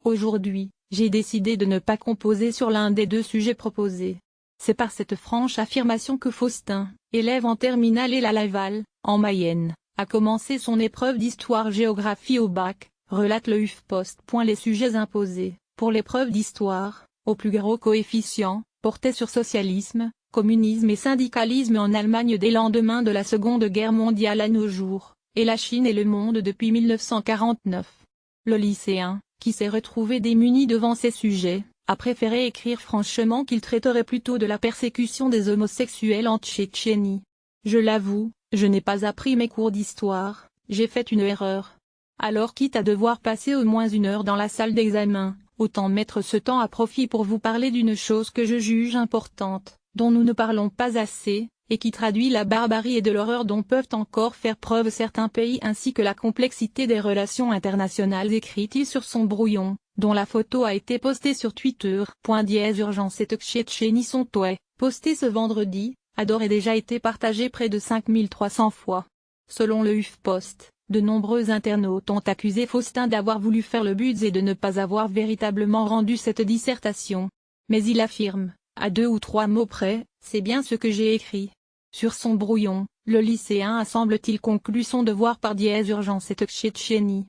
Aujourd'hui, j'ai décidé de ne pas composer sur l'un des deux sujets proposés. C'est par cette franche affirmation que Faustin, élève en terminale et la Laval, en Mayenne, a commencé son épreuve d'histoire-géographie au bac, relate le HuffPost. Les sujets imposés, pour l'épreuve d'histoire, au plus gros coefficient, portaient sur socialisme, communisme et syndicalisme en Allemagne des lendemains de la Seconde Guerre mondiale à nos jours, et la Chine et le monde depuis 1949. Le lycéen, qui s'est retrouvé démuni devant ces sujets, a préféré écrire franchement qu'il traiterait plutôt de la persécution des homosexuels en Tchétchénie. Je l'avoue, je n'ai pas appris mes cours d'histoire, j'ai fait une erreur. Alors quitte à devoir passer au moins 1 heure dans la salle d'examen, autant mettre ce temps à profit pour vous parler d'une chose que je juge importante, dont nous ne parlons pas assez, et qui traduit la barbarie et de l'horreur dont peuvent encore faire preuve certains pays ainsi que la complexité des relations internationales, écrit-il sur son brouillon, dont la photo a été postée sur Twitter. Urgence et Tchétchénie sont posté ce vendredi, a d'ores et déjà été partagé près de 5300 fois. Selon le HuffPost, de nombreux internautes ont accusé Faustin d'avoir voulu faire le buzz et de ne pas avoir véritablement rendu cette dissertation. Mais il affirme, à 2 ou 3 mots près, c'est bien ce que j'ai écrit. Sur son brouillon, le lycéen a semble-t-il conclu son devoir par Urgence et Tchétchénie.